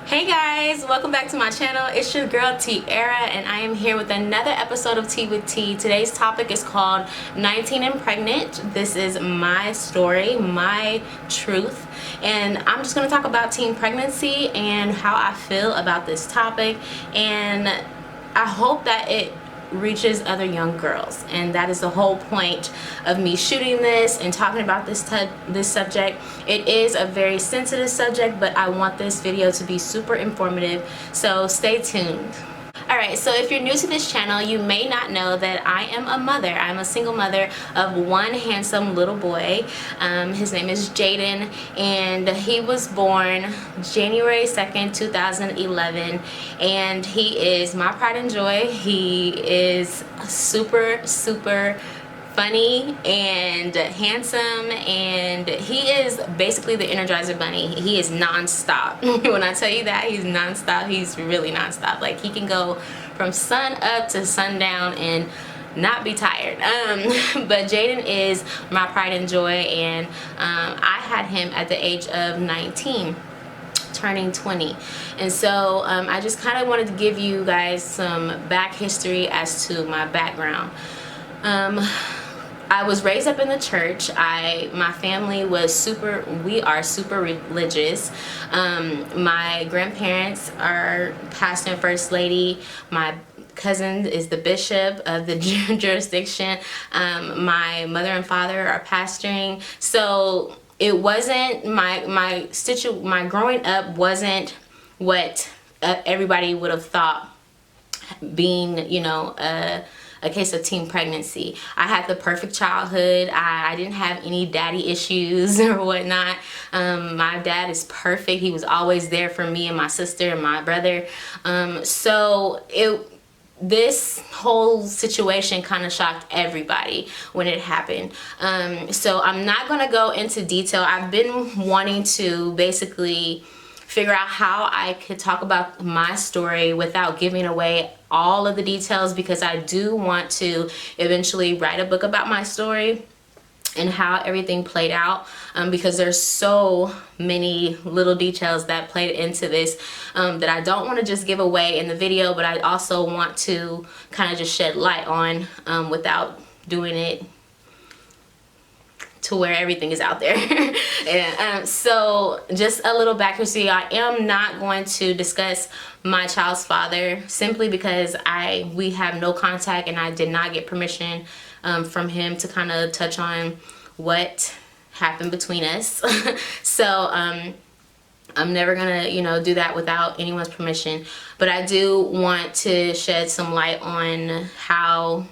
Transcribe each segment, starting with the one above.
Hey guys, welcome back to my channel. It's your girl Tiara and I am here with another episode of Tea with T. Today's topic is called 19 and Pregnant. This is my story, my truth, and I'm just going to talk about teen pregnancy and how I feel about this topic, and I hope that it reaches other young girls, and that is the whole point of me shooting this and talking about this subject. It is a very sensitive subject, but I want this video to be super informative, so stay tuned. Alright, so if you're new to this channel, you may not know that I am a mother. I'm a single mother of one handsome little boy. His name is Jaden, and he was born January 2nd, 2011, and he is my pride and joy. He is super funny and handsome, and he is basically the Energizer Bunny. He is non-stop. When I tell you that he's non-stop, he's really non-stop. Like, he can go from sun up to sundown and not be tired. But Jaden is my pride and joy, and I had him at the age of 19, turning 20. And so I just kind of wanted to give you guys some back history as to my background. I was raised up in the church. My family was we are super religious. My grandparents are pastor and first lady. My cousin is the bishop of the jurisdiction. My mother and father are pastoring. So it wasn't my growing up wasn't what everybody would have thought being, you know, a case of teen pregnancy. I had the perfect childhood. I didn't have any daddy issues or whatnot. My dad is perfect. He was always there for me and my sister and my brother. This whole situation kind of shocked everybody when it happened. So I'm not going to go into detail. I've been wanting to basically figure out how I could talk about my story without giving away all of the details, because I do want to eventually write a book about my story and how everything played out, because there's so many little details that played into this that I don't want to just give away in the video, but I also want to kind of just shed light on without doing it to where everything is out there. And so just a little back history. I am not going to discuss my child's father, simply because we have no contact, and I did not get permission from him to kind of touch on what happened between us. So I'm never gonna, you know, do that without anyone's permission. But I do want to shed some light on how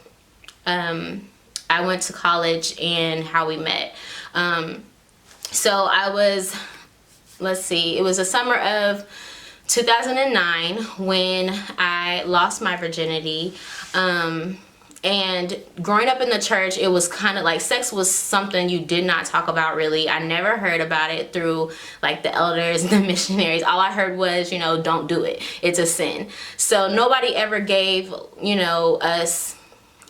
I went to college and how we met. So I was, let's see, it was the summer of 2009 when I lost my virginity. And growing up in the church, it was kind of like sex was something you did not talk about, really. I never heard about it through like the elders and the missionaries. All I heard was, you know, don't do it. It's a sin. So nobody ever gave, you know, us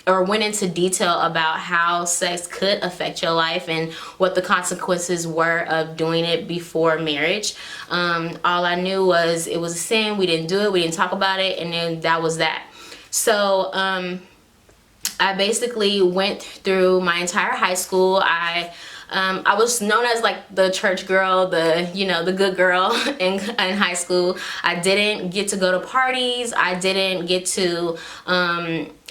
or went into detail about how sex could affect your life and what the consequences were of doing it before marriage. All I knew was it was a sin. We didn't do it. We didn't talk about it. And then that was that. So I basically went through my entire high school. I was known as like the church girl, the good girl in high school. I didn't get to go to parties. I didn't get to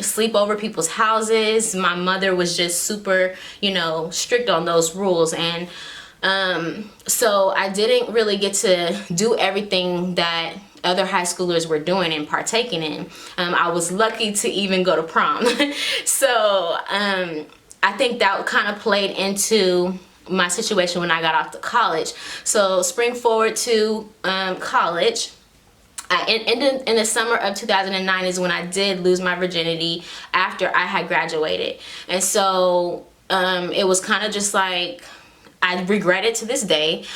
sleep over people's houses. My mother was just super, you know, strict on those rules. And so I didn't really get to do everything that other high schoolers were doing and partaking in. I was lucky to even go to prom. So I think that kind of played into my situation when I got off to college. So spring forward to college. In the summer of 2009 is when I did lose my virginity after I had graduated. And so it was kind of just like, I regret it to this day.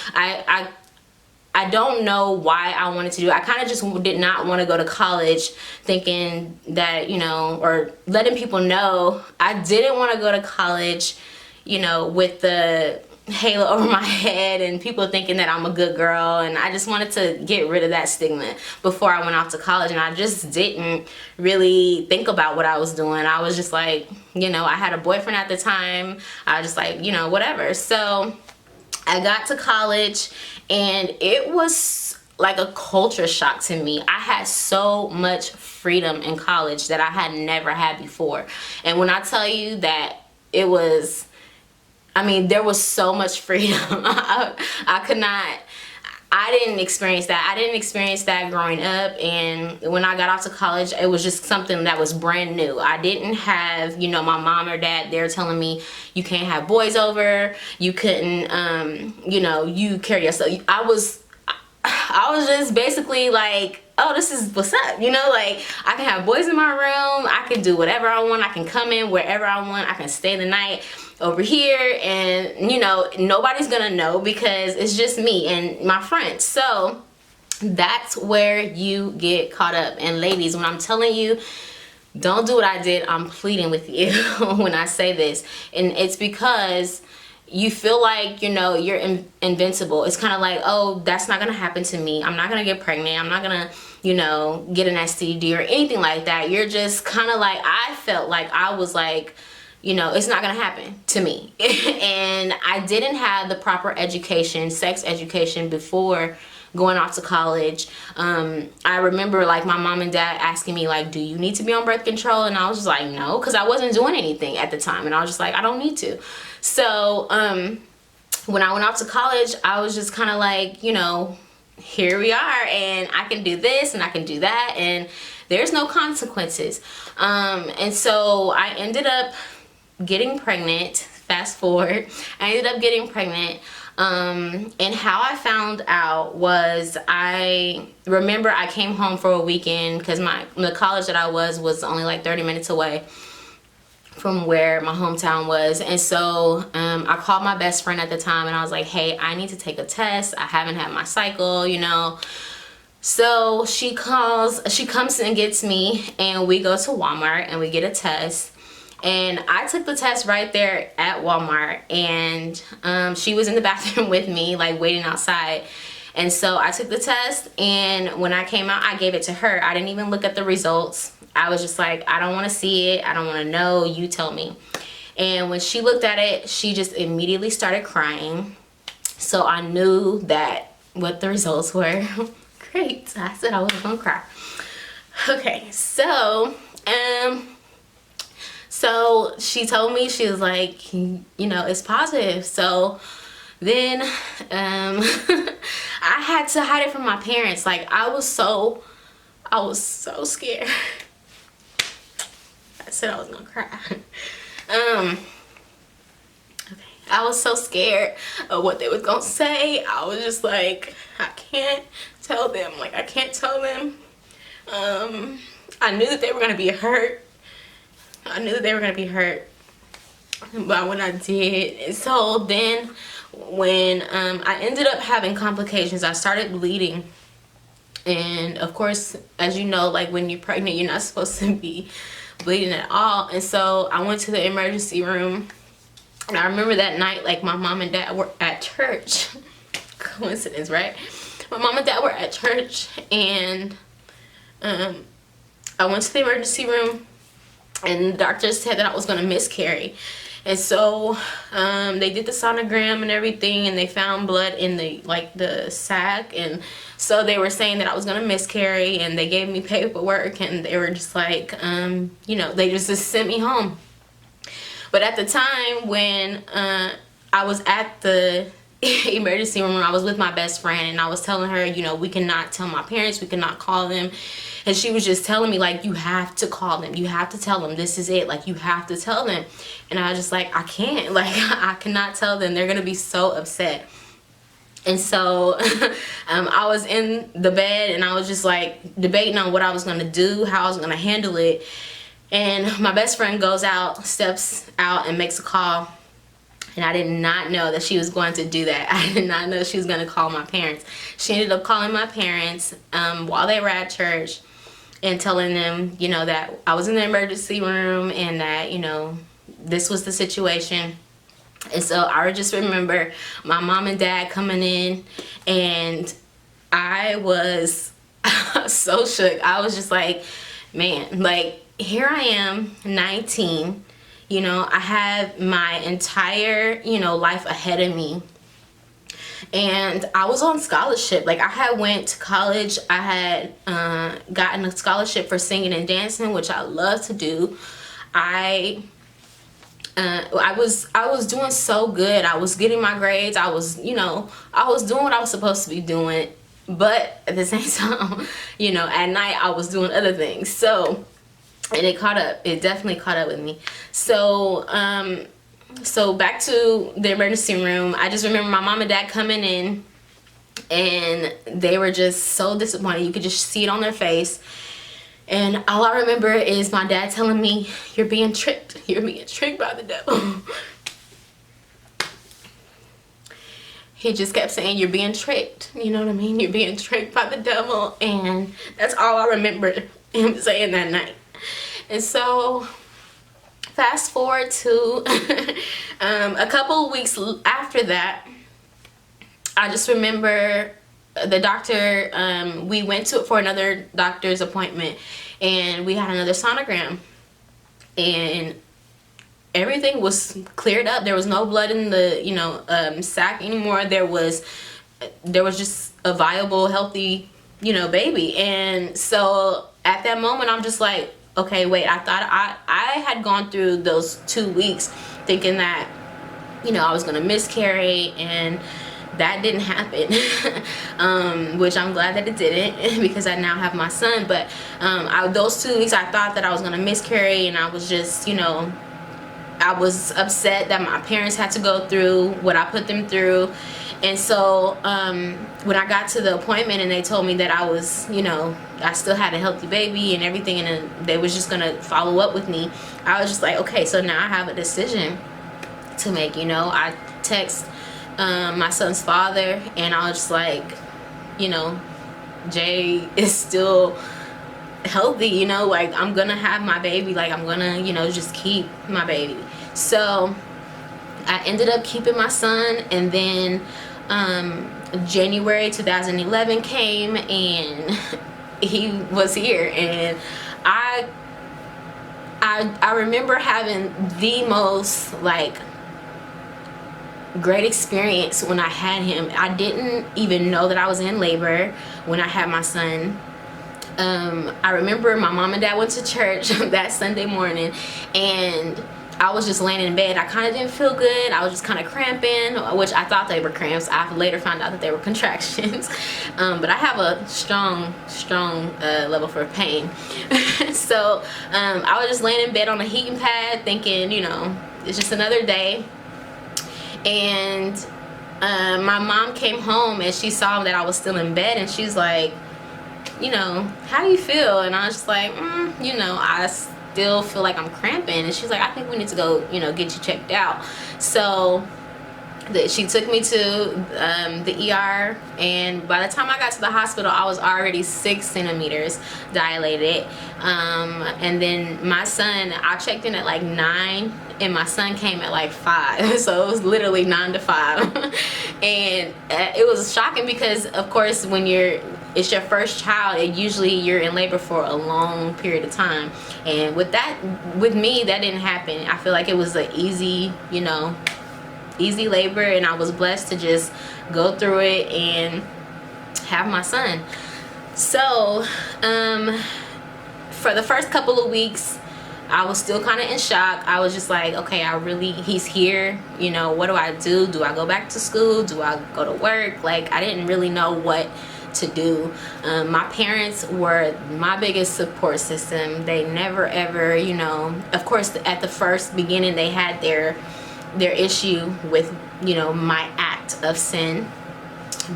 I don't know why I wanted to do it. I kind of just did not want to go to college thinking that, you know, or letting people know I didn't want to go to college, you know, with the halo over my head and people thinking that I'm a good girl, and I just wanted to get rid of that stigma before I went off to college. And I just didn't really think about what I was doing. I was just like, you know, I had a boyfriend at the time. I was just like, you know, whatever. So I got to college and it was like a culture shock to me. I had so much freedom in college that I had never had before. And when I tell you that it was, I mean, there was so much freedom. I could not, I didn't experience that. I didn't experience that growing up. And when I got off to college, it was just something that was brand new. I didn't have, you know, my mom or dad there telling me you can't have boys over. You couldn't, you know, you carry yourself. I was just basically like, oh, this is what's up, you know, like I can have boys in my room, I can do whatever I want, I can come in wherever I want, I can stay the night over here, and you know, nobody's gonna know because it's just me and my friends. So that's where you get caught up. And ladies, when I'm telling you, don't do what I did, I'm pleading with you when I say this. And it's because you feel like, you know, you're invincible. It's kind of like, oh, that's not gonna happen to me. I'm not gonna get pregnant. I'm not gonna, you know, get an STD or anything like that. You're just kind of like, I felt like I was like, you know, it's not gonna happen to me. And I didn't have the proper education, sex education, before going off to college. I remember like my mom and dad asking me like, do you need to be on birth control? And I was just like, no, because I wasn't doing anything at the time. And I was just like, I don't need to. So when I went off to college, I was just kind of like, you know, here we are, and I can do this and I can do that, and there's no consequences. And so I ended up getting pregnant. Fast forward, I ended up getting pregnant. And how I found out was, I remember I came home for a weekend because the college that I was only like 30 minutes away from where my hometown was. And so I called my best friend at the time and I was like, hey, I need to take a test. I haven't had my cycle, you know. So she comes and gets me, and we go to Walmart and we get a test. And I took the test right there at Walmart, and she was in the bathroom with me, like waiting outside. And so I took the test, and when I came out, I gave it to her. I didn't even look at the results. I was just like, I don't want to see it. I don't want to know. You tell me. And when she looked at it, she just immediately started crying. So I knew that what the results were. Great. I said I wasn't gonna cry. Okay, so so she told me, she was like, you know, it's positive. So then I had to hide it from my parents. Like I was so scared. I said I was gonna cry. Okay. I was so scared of what they was gonna say. I was just like, I can't tell them. Like I can't tell them. I knew that they were gonna be hurt. I knew that they were gonna be hurt. But when I did, so then when I ended up having complications, I started bleeding. And of course, as you know, like when you're pregnant, you're not supposed to be bleeding at all. And so I went to the emergency room, and I remember that night, like my mom and dad were at church. Coincidence, right? My mom and dad were at church, and I went to the emergency room, and the doctor said that I was going to miscarry. And so they did the sonogram and everything, and they found blood in the sac. And so they were saying that I was going to miscarry, and they gave me paperwork, and they were just like, you know, they just sent me home. But at the time when I was at the emergency room, I was with my best friend, and I was telling her, you know, we cannot tell my parents, we cannot call them. And she was just telling me, like, you have to call them, you have to tell them, this is it, like, you have to tell them. And I was just like, I can't, like, I cannot tell them, they're gonna be so upset. And so I was in the bed, and I was just like debating on what I was gonna do, how I was gonna handle it. And my best friend goes out, steps out, and makes a call. And I did not know that she was going to do that. I did not know she was going to call my parents. She ended up calling my parents while they were at church, and telling them, you know, that I was in the emergency room, and that, you know, this was the situation. And so I just remember my mom and dad coming in, and I was so shook. I was just like, man, like, here I am, 19. You know, I have my entire, you know, life ahead of me. And I was on scholarship. Like, I had went to college. I had gotten a scholarship for singing and dancing, which I love to do. I was doing so good. I was getting my grades. I was, you know, I was doing what I was supposed to be doing. But at the same time, you know, at night I was doing other things. So, and it caught up. It definitely caught up with me. So, so back to the emergency room. I just remember my mom and dad coming in, and they were just so disappointed. You could just see it on their face. And all I remember is my dad telling me, "You're being tricked. You're being tricked by the devil." He just kept saying, "You're being tricked." You know what I mean? "You're being tricked by the devil." And that's all I remember him saying that night. And so fast forward to a couple of weeks after that, I just remember the doctor, we went to for another doctor's appointment, and we had another sonogram, and everything was cleared up. There was no blood in the, you know, sac anymore. There was just a viable, healthy, you know, baby. And so at that moment, I'm just like, okay, wait, I thought I had gone through those 2 weeks thinking that, you know, I was gonna miscarry, and that didn't happen. Which I'm glad that it didn't, because I now have my son. But those 2 weeks, I thought that I was gonna miscarry, and I was just, you know, I was upset that my parents had to go through what I put them through. And so when I got to the appointment and they told me that I was, you know, I still had a healthy baby and everything, and then they was just gonna follow up with me, I was just like, okay, so now I have a decision to make. You know, I text my son's father, and I was just like, you know, Jay is still healthy, you know, like, I'm gonna have my baby, like, I'm gonna, you know, just keep my baby. So I ended up keeping my son, and then January 2011 came, and he was here, and I remember having the most, like, great experience when I had him. I didn't even know that I was in labor when I had my son. I remember my mom and dad went to church that Sunday morning, and I was just laying in bed. I kind of didn't feel good. I was just kind of cramping, which I thought they were cramps. I later found out that they were contractions. But I have a strong level for pain. So I was just laying in bed on a heating pad thinking, you know, it's just another day. And my mom came home, and she saw that I was still in bed, and she's like, you know, how do you feel? And I was just like, you know, I still feel like I'm cramping. And she's like, I think we need to go, you know, get you checked out. So she took me to the ER, and by the time I got to the hospital, I was already 6 centimeters dilated. And then my son, I checked in at like 9, and my son came at like 5. So it was literally 9 to 5. And it was shocking because, of course, when it's your first child, and usually you're in labor for a long period of time. And with me, that didn't happen. I feel like it was an easy, you know, easy labor, and I was blessed to just go through it and have my son. So for the first couple of weeks, I was still kind of in shock. I was just like, okay, he's here, you know, what do I do? Do I go back to school? Do I go to work? Like, I didn't really know what to do. My parents were my biggest support system. They never ever, you know, of course at the first beginning they had their issue with, you know, my act of sin,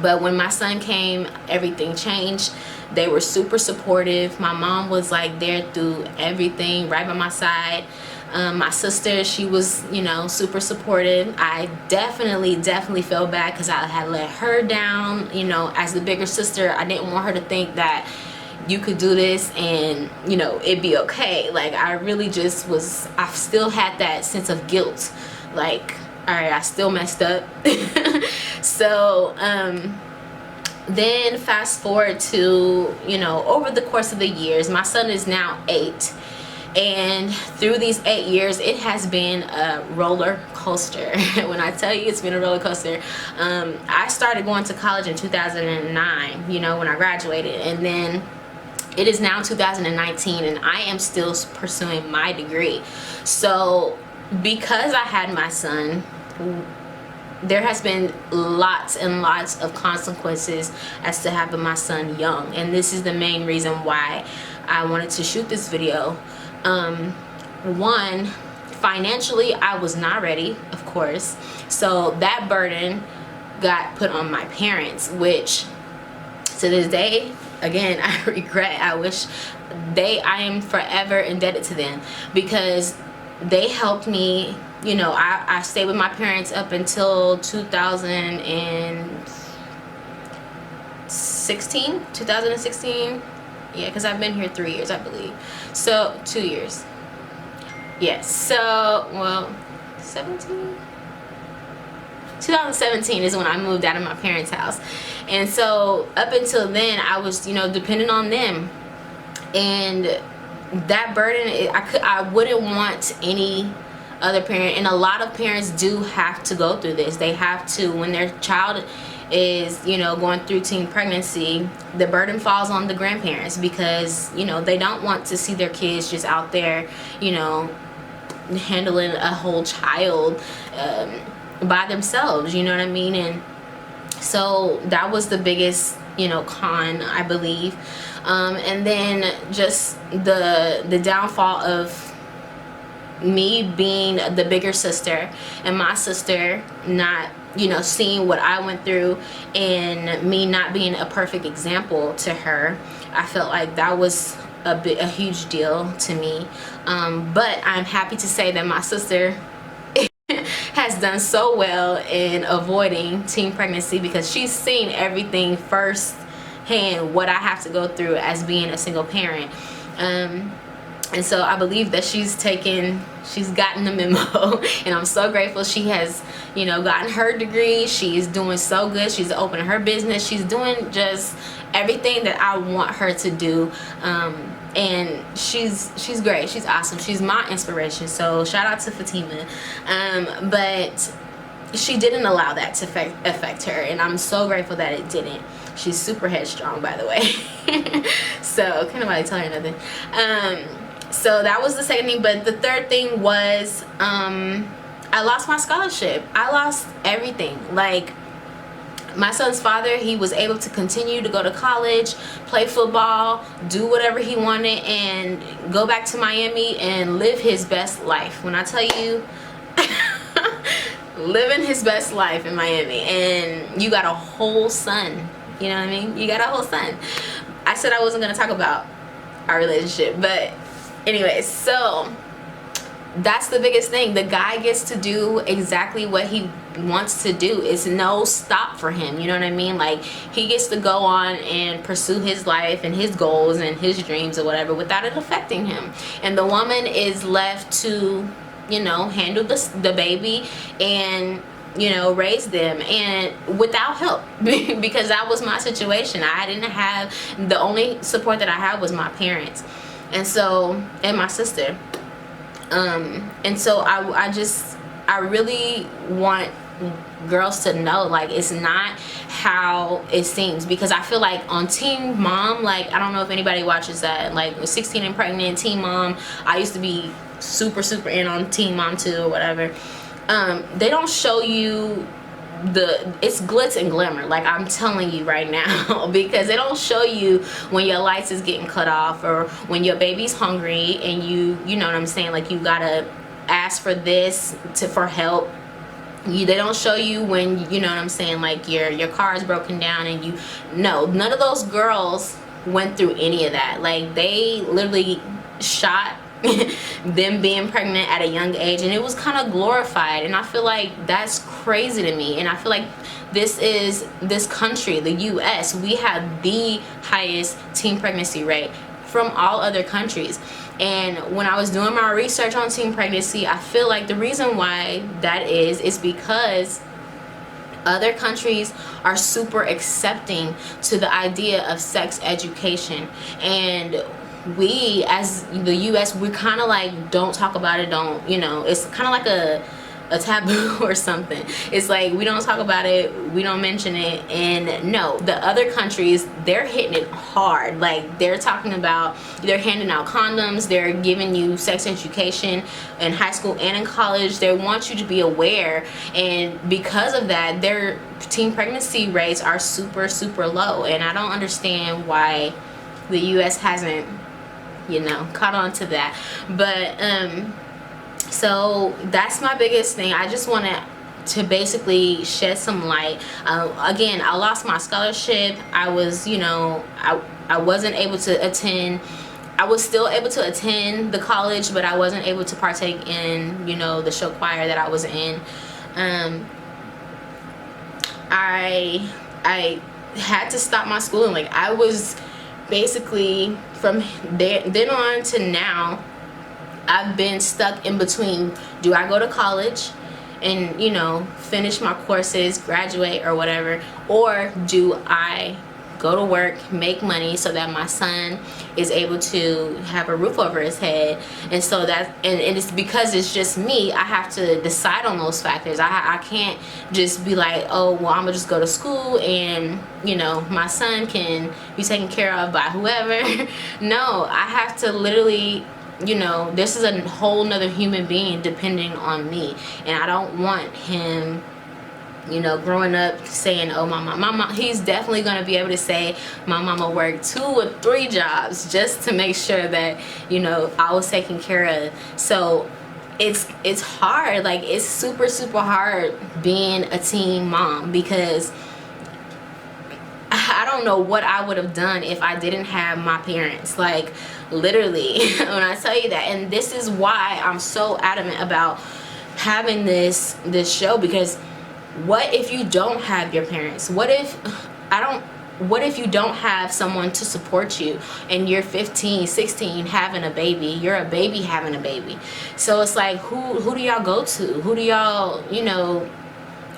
but when my son came, everything changed. They were super supportive. My mom was like there through everything, right by my side. My sister, she was, you know, super supportive. I definitely felt bad because I had let her down, you know, as the bigger sister. I didn't want her to think that you could do this and, you know, it'd be okay. Like, I really just I still had that sense of guilt. Like, all right, I still messed up. So then fast forward to, you know, over the course of the years, my son is now 8, and through these 8 years, it has been a roller coaster. When I tell you it's been a roller coaster, I started going to college in 2009, you know, when I graduated, and then it is now 2019 and I am still pursuing my degree. So because I had my son, there has been lots and lots of consequences as to having my son young, and this is the main reason why I wanted to shoot this video. One, financially I was not ready, of course, so that burden got put on my parents, which to this day, again, I regret. I wish I am forever indebted to them, because they helped me. You know, I stayed with my parents up until 2016. Yeah, because I've been here 3 years, I believe. So 2 years. Yes. So, well, 2017 is when I moved out of my parents' house. And so up until then, I was, you know, dependent on them. And that burden, I wouldn't want any other parent, and a lot of parents do have to go through this. They have to, when their child is, you know, going through teen pregnancy, the burden falls on the grandparents, because, you know, they don't want to see their kids just out there, you know, handling a whole child by themselves, you know what I mean? And so that was the biggest, you know, con, I believe. And then just the downfall of me being the bigger sister, and my sister not, you know, seeing what I went through, and me not being a perfect example to her. I felt like that was a huge deal to me. But I'm happy to say that my sister has done so well in avoiding teen pregnancy, because she's seen everything firsthand, what I have to go through as being a single parent. And so I believe that she's gotten the memo, and I'm so grateful. She has, you know, gotten her degree. She's doing so good. She's opening her business. She's doing just everything that I want her to do. And she's great. She's awesome. She's my inspiration. So shout out to Fatima. But she didn't allow that to affect her, and I'm so grateful that it didn't. She's super headstrong, by the way. So can't nobody tell her nothing. So that was the second thing. But the third thing was I lost my scholarship. I lost everything. Like, my son's father, he was able to continue to go to college, play football, do whatever he wanted, and go back to Miami and live his best life. When I tell you, living his best life in Miami. And you got a whole son, you know what I mean? You got a whole son. I said I wasn't going to talk about our relationship, but anyway, so that's the biggest thing. The guy gets to do exactly what he wants to do. It's no stop for him, you know what I mean? Like, he gets to go on and pursue his life and his goals and his dreams or whatever without it affecting him. And the woman is left to, you know, handle the baby and, you know, raise them, and without help. Because that was my situation. I didn't have, the only support that I had was my parents, and so, and my sister. And so I really want girls to know, like, it's not how it seems. Because I feel like on Teen Mom, like, I don't know if anybody watches that, like 16 and Pregnant, Teen Mom. I used to be super in on Teen Mom too, or whatever. They don't show you it's glitz and glamour, like I'm telling you right now. Because they don't show you when your lights is getting cut off, or when your baby's hungry and you know what I'm saying, like, you gotta ask for this for help. They don't show you when, you know what I'm saying, like, your car is broken down, and none of those girls went through any of that. Like, they literally shot them being pregnant at a young age, and it was kind of glorified. And I feel like that's crazy to me. And I feel like this country, the US, we have the highest teen pregnancy rate from all other countries. And when I was doing my research on teen pregnancy, I feel like the reason why that is because other countries are super accepting to the idea of sex education, and we as the US, we kind of like don't talk about it, don't, you know, it's kind of like a taboo or something. It's like we don't talk about it, we don't mention it. And no, the other countries, they're hitting it hard. Like they're talking about, they're handing out condoms, they're giving you sex education in high school and in college. They want you to be aware, and because of that, their teen pregnancy rates are super low. And I don't understand why the US hasn't, you know, caught on to that. But so that's my biggest thing. I just wanted to basically shed some light. Again, I lost my scholarship. I was, you know, I wasn't able to attend. I was still able to attend the college, but I wasn't able to partake in, you know, the show choir that I was in. I had to stop my schooling. Like I was basically from then on to now, I've been stuck in between. Do I go to college and, you know, finish my courses, graduate or whatever, or do I go to work, make money so that my son is able to have a roof over his head? And so that, and it's because it's just me, I have to decide on those factors. I can't just be like, oh well, I'm gonna just go to school and, you know, my son can be taken care of by whoever. No, I have to literally, you know, this is a whole nother human being depending on me, and I don't want him, you know, growing up saying, oh my mom, he's definitely going to be able to say my mama worked 2 or 3 jobs just to make sure that, you know, I was taken care of. So it's hard. Like it's super hard being a teen mom, because I don't know what I would have done if I didn't have my parents. Like literally, when I tell you that. And this is why I'm so adamant about having this show, because what if you don't have your parents? What if you don't have someone to support you and you're 15, 16 having a baby? You're a baby having a baby. So it's like, who do y'all go to? Who do y'all, you know,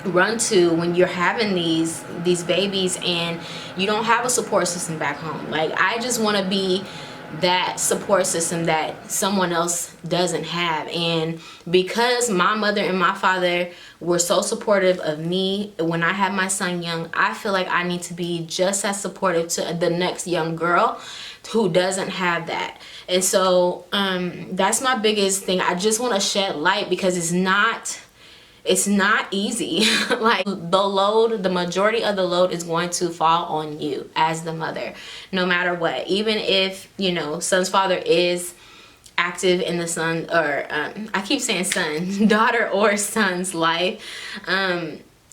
run to when you're having these babies and you don't have a support system back home? Like I just want to be that support system that someone else doesn't have. And because my mother and my father were so supportive of me when I had my son young, I feel like I need to be just as supportive to the next young girl who doesn't have that. And so that's my biggest thing. I just want to shed light, because it's not easy. Like the majority of the load is going to fall on you as the mother, no matter what. Even if, you know, son's father is active in the son, or I keep saying son, daughter or son's life,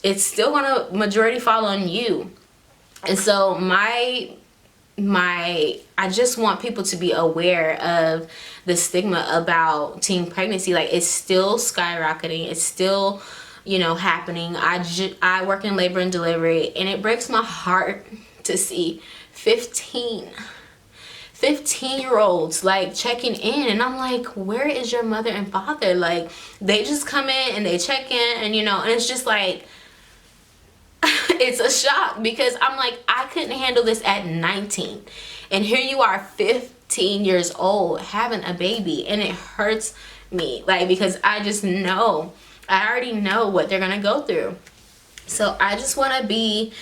it's still gonna majority fall on you. And so I just want people to be aware of the stigma about teen pregnancy. Like it's still skyrocketing, it's still, you know, happening. I work in labor and delivery, and it breaks my heart to see 15-year-olds like checking in, and I'm like, where is your mother and father? Like they just come in and they check in, and you know, and it's just like it's a shock, because I'm like, I couldn't handle this at 19, and here you are 15 years old having a baby, and it hurts me, like, because I already know what they're gonna go through. So I just want to be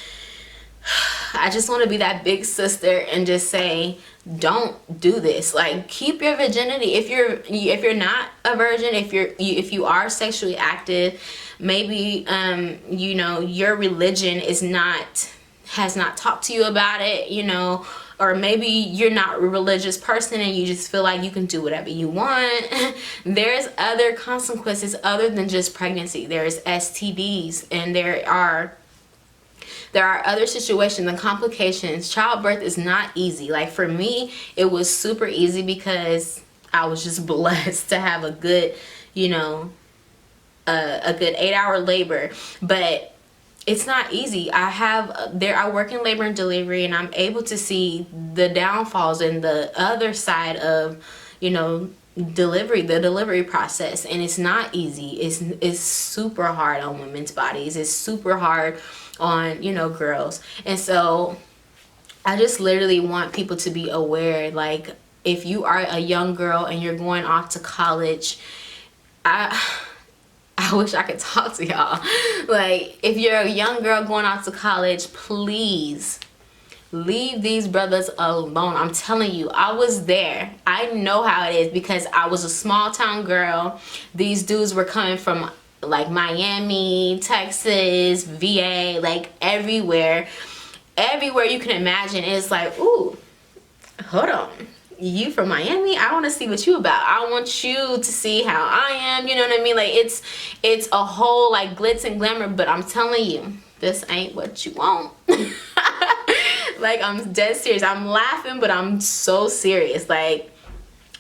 that big sister and just say, don't do this. Like keep your virginity. If you're not a virgin, if you are sexually active, maybe you know, your religion has not talked to you about it, you know, or maybe you're not a religious person and you just feel like you can do whatever you want. There's other consequences other than just pregnancy. There's STDs, and there are other situations and complications. Childbirth is not easy. Like for me, it was super easy because I was just blessed to have a good, you know, a good 8-hour labor. But it's not easy. I work in labor and delivery, and I'm able to see the downfalls and the other side of, you know, the delivery process. And it's not easy. It's super hard on women's bodies. It's super hard on, you know, girls. And so I just literally want people to be aware, like, if you are a young girl and you're going off to college, I wish I could talk to y'all. Like, if you're a young girl going off to college, please leave these brothers alone. I'm telling you, I was there. I know how it is because I was a small town girl. These dudes were coming from like Miami, Texas, VA, like everywhere. Everywhere you can imagine. It's like, ooh, hold on. You from Miami? I want to see what you about. I want you to see how I am. You know what I mean? Like, it's a whole like glitz and glamour, but I'm telling you, this ain't what you want. Like, I'm dead serious. I'm laughing, but I'm so serious. Like,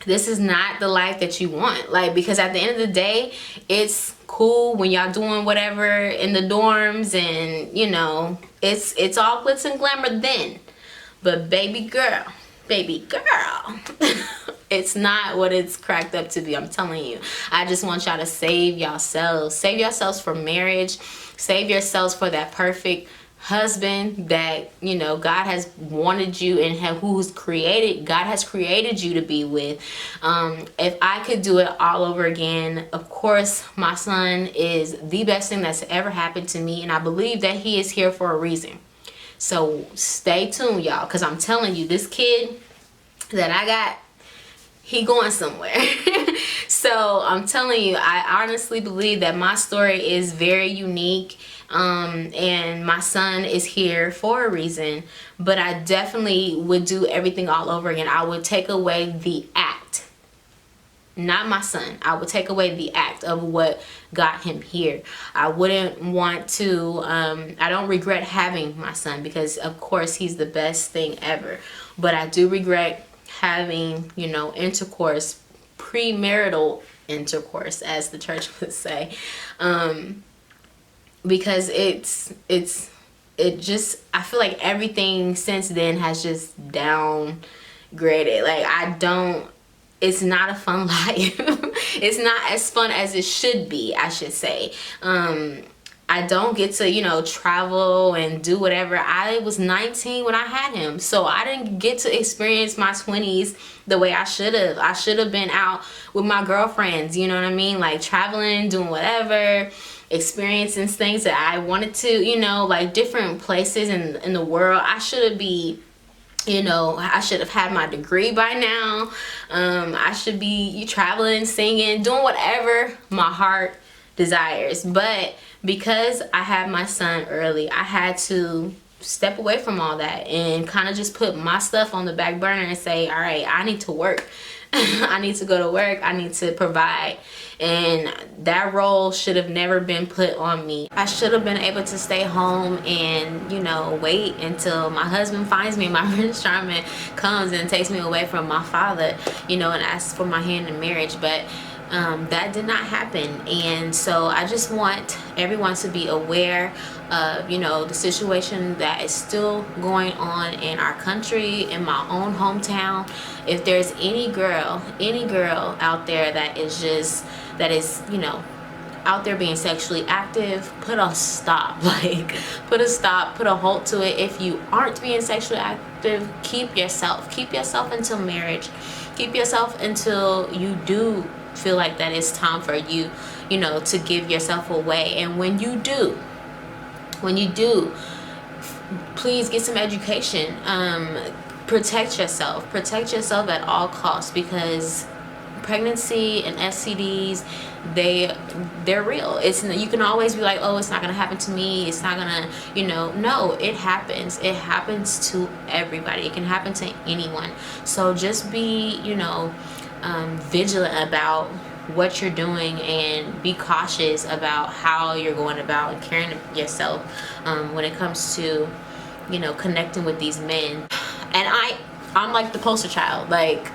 this is not the life that you want. Like, because at the end of the day, it's cool when y'all doing whatever in the dorms, and you know, it's all glitz and glamour then. But baby girl, it's not what it's cracked up to be. I'm telling you. I just want y'all to save yourselves for marriage. Save yourselves for that perfect husband that, you know, God has wanted you and God has created you to be with. If I could do it all over again, of course, my son is the best thing that's ever happened to me, and I believe that he is here for a reason. So stay tuned, y'all, because I'm telling you, this kid that I got, he going somewhere. So I'm telling you, I honestly believe that my story is very unique, and my son is here for a reason. But I definitely would do everything all over again. I would take away the act, not my son. I would take away the act of what got him here. I wouldn't want to, I don't regret having my son, because of course he's the best thing ever. But I do regret having, you know, intercourse, premarital intercourse, as the church would say, because I feel like everything since then has just downgraded. Like, it's not a fun life. It's not as fun as it should be, I should say. I don't get to, you know, travel and do whatever. I was 19 when I had him, so I didn't get to experience my 20s the way I should have. I should have been out with my girlfriends, you know what I mean? Like, traveling, doing whatever, experiencing things that I wanted to, you know, like different places in the world. I should have had my degree by now. I should be traveling, singing, doing whatever my heart desires. But because I had my son early, I had to step away from all that and kind of just put my stuff on the back burner and say, all right, I need to work. I need to go to work. I need to provide. And that role should have never been put on me. I should have been able to stay home and, you know, wait until my husband finds me, my Prince Charming comes and takes me away from my father, you know, and asks for my hand in marriage. But that did not happen. And so I just want everyone to be aware of, you know, the situation that is still going on in our country, in my own hometown. If there's any girl out there that is, you know, out there being sexually active, put a stop. Like, put a halt to it. If you aren't being sexually active, keep yourself until marriage. Keep yourself until you do feel like that it's time for you, you know, to give yourself away. And when you do, please get some education. Protect yourself at all costs, because pregnancy and STDs, they're real. You can always be like, oh, it's not gonna happen to me, it's not gonna, you know. No, it happens to everybody. It can happen to anyone. So just be, you know, vigilant about what you're doing, and be cautious about how you're going about carrying yourself when it comes to, you know, connecting with these men. And I'm like the poster child. Like,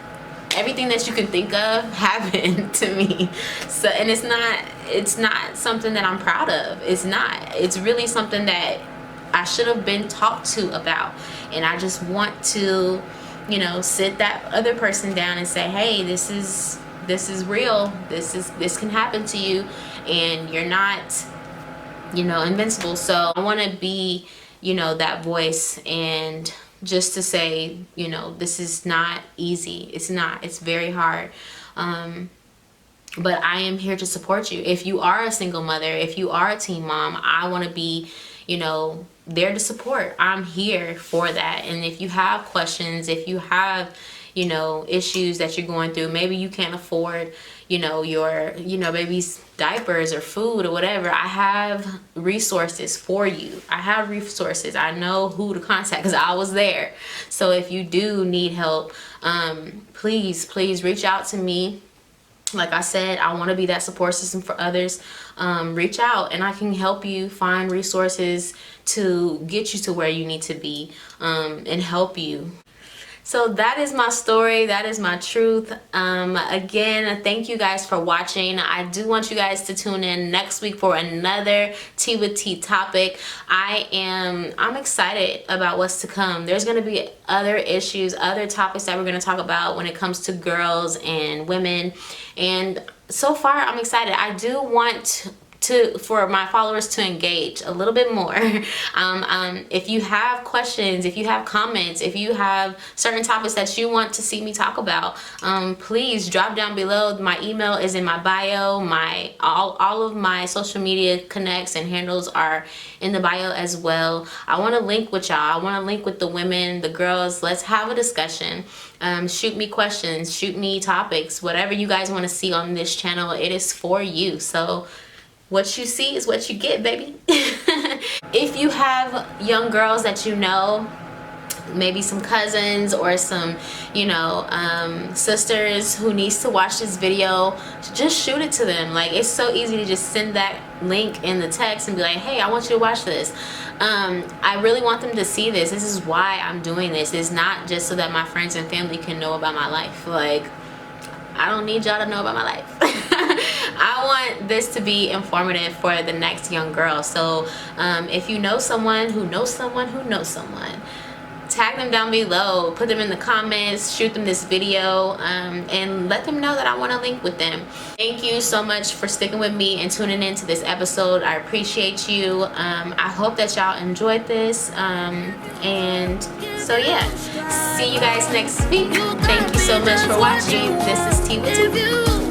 everything that you can think of happened to me. So, and it's not something that I'm proud of. It's not. It's really something that I should have been talked to about. And I just want to, you know, sit that other person down and say, hey, this is real. This can happen to you, and you're not, you know, invincible. So I want to be, you know, that voice, and just to say, you know, this is not easy. It's not. It's very hard. But I am here to support you. If you are a single mother, if you are a teen mom, I want to be, you know, there to support. I'm here for that. And if you have questions, if you have, you know, issues that you're going through, maybe you can't afford, you know, your, you know, baby's diapers or food or whatever, I have resources for you. I have resources. I know who to contact because I was there. So if you do need help, please reach out to me. Like I said, I want to be that support system for others. Reach out and I can help you find resources to get you to where you need to be, and help you. So that is my story. That is my truth. Again, thank you guys for watching. I do want you guys to tune in next week for another Tea with Tea topic. I'm excited about what's to come. There's going to be other issues, other topics that we're going to talk about when it comes to girls and women. And so far, I'm excited. I do want for my followers to engage a little bit more. If you have questions, if you have comments, if you have certain topics that you want to see me talk about, please drop down below. My email is in my bio. All of my social media connects and handles are in the bio as well. I want to link with y'all. I want to link with the women, the girls. Let's have a discussion. Shoot me questions, shoot me topics, whatever you guys want to see on this channel. It is for you. So what you see is what you get, baby. If you have young girls that you know, maybe some cousins or some, you know, sisters who needs to watch this video, just shoot it to them. Like, it's so easy to just send that link in the text and be like, hey, I want you to watch this. I really want them to see this. This is why I'm doing this. It's not just so that my friends and family can know about my life. Like, I don't need y'all to know about my life. I want this to be informative for the next young girl. So if you know someone who knows someone who knows someone, tag them down below, put them in the comments, shoot them this video, and let them know that I want to link with them. Thank you so much for sticking with me and tuning into this episode. I appreciate you. I hope that y'all enjoyed this, and so yeah, see you guys next week. Thank you so much for watching. This is Tea with Tea.